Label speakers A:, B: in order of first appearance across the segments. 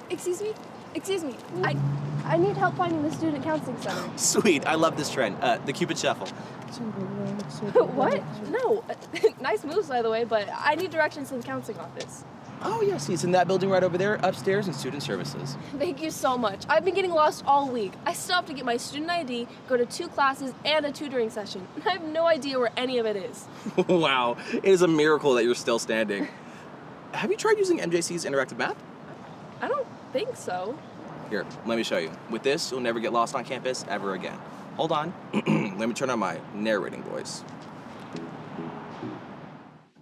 A: Excuse me? Excuse me. I need help finding the student counseling center.
B: Sweet, I love this trend. The Cupid Shuffle.
A: What? No. Nice moves, by the way, but I need directions to the counseling office.
B: Oh, yeah, see, it's in that building right over there, upstairs in Student Services.
A: Thank you so much. I've been getting lost all week. I still have to get my student ID, go to 2 classes, and a tutoring session. And I have no idea where any of it is.
B: Wow, it is a miracle that you're still standing. Have you tried using MJC's interactive map?
A: I don't think so.
B: Here, let me show you. With this, you'll never get lost on campus ever again. Hold on. Let me turn on my narrating voice.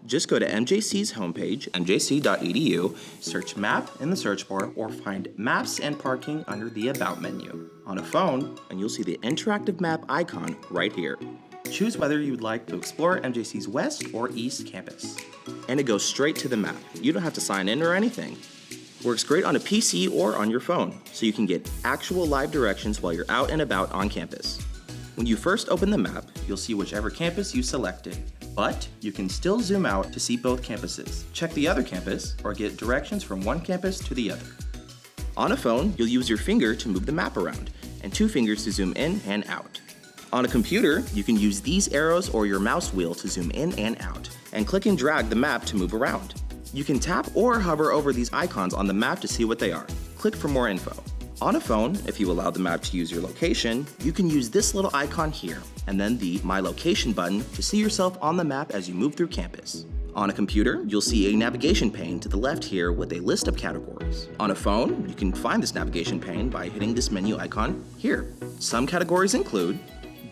B: Just go to MJC's homepage, mjc.edu, search map in the search bar, or find maps and parking under the about menu. On a phone, and you'll see the interactive map icon right here. Choose whether you would like to explore MJC's west or east campus. And it goes straight to the map. You don't have to sign in or anything. Works great on a PC or on your phone, so you can get actual live directions while you're out and about on campus. When you first open the map, you'll see whichever campus you selected, but you can still zoom out to see both campuses, check the other campus, or get directions from one campus to the other. On a phone, you'll use your finger to move the map around, and 2 fingers to zoom in and out. On a computer, you can use these arrows or your mouse wheel to zoom in and out, and click and drag the map to move around. You can tap or hover over these icons on the map to see what they are. Click for more info. On a phone, if you allow the map to use your location, you can use this little icon here, and then the My Location button to see yourself on the map as you move through campus. On a computer, you'll see a navigation pane to the left here with a list of categories. On a phone, you can find this navigation pane by hitting this menu icon here. Some categories include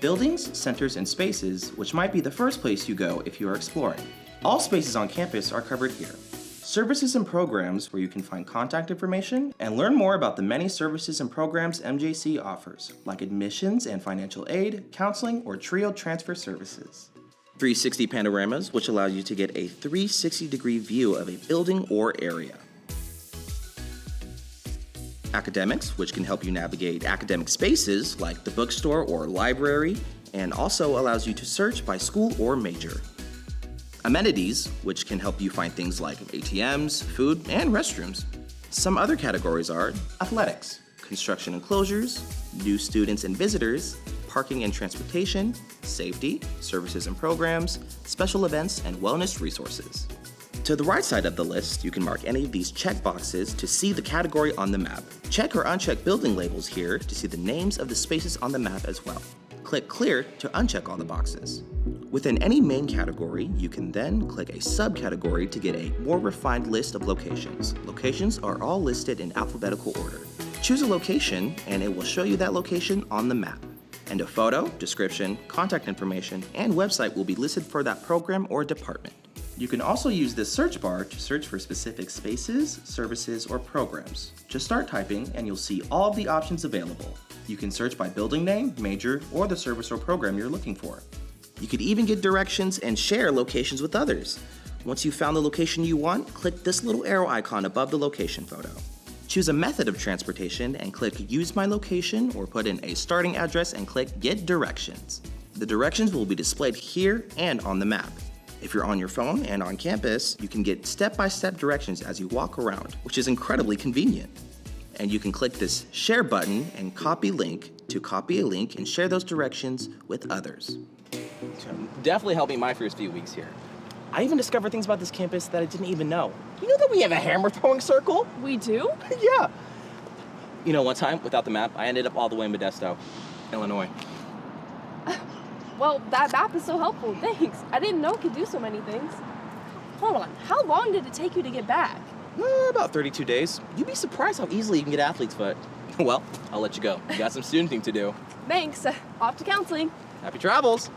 B: buildings, centers, and spaces, which might be the first place you go if you are exploring. All spaces on campus are covered here. Services and programs, where you can find contact information and learn more about the many services and programs MJC offers, like admissions and financial aid, counseling, or trio transfer services. 360 panoramas, which allows you to get a 360-degree view of a building or area. Academics, which can help you navigate academic spaces like the bookstore or library, and also allows you to search by school or major. Amenities, which can help you find things like ATMs, food, and restrooms. Some other categories are athletics, construction enclosures, new students and visitors, parking and transportation, safety, services and programs, special events, and wellness resources. To the right side of the list, you can mark any of these check boxes to see the category on the map. Check or uncheck building labels here to see the names of the spaces on the map as well. Click Clear to uncheck all the boxes. Within any main category, you can then click a subcategory to get a more refined list of locations. Locations are all listed in alphabetical order. Choose a location, and it will show you that location on the map. And a photo, description, contact information, and website will be listed for that program or department. You can also use this search bar to search for specific spaces, services, or programs. Just start typing and you'll see all of the options available. You can search by building name, major, or the service or program you're looking for. You could even get directions and share locations with others. Once you've found the location you want, click this little arrow icon above the location photo. Choose a method of transportation and click Use My Location, or put in a starting address and click Get Directions. The directions will be displayed here and on the map. If you're on your phone and on campus, you can get step-by-step directions as you walk around, which is incredibly convenient. And you can click this Share button and copy link to copy a link and share those directions with others. Definitely helped me my first few weeks here. I even discovered things about this campus that I didn't even know. You know that we have a hammer throwing circle?
A: We do?
B: Yeah. You know, one time, without the map, I ended up all the way in Modesto, Illinois.
A: Well, that map is so helpful. Thanks. I didn't know it could do so many things. Hold on. How long did it take you to get back?
B: About 32 days. You'd be surprised how easily you can get athlete's foot. Well, I'll let you go. You got some studenting to do.
A: Thanks. Off to counseling.
B: Happy travels.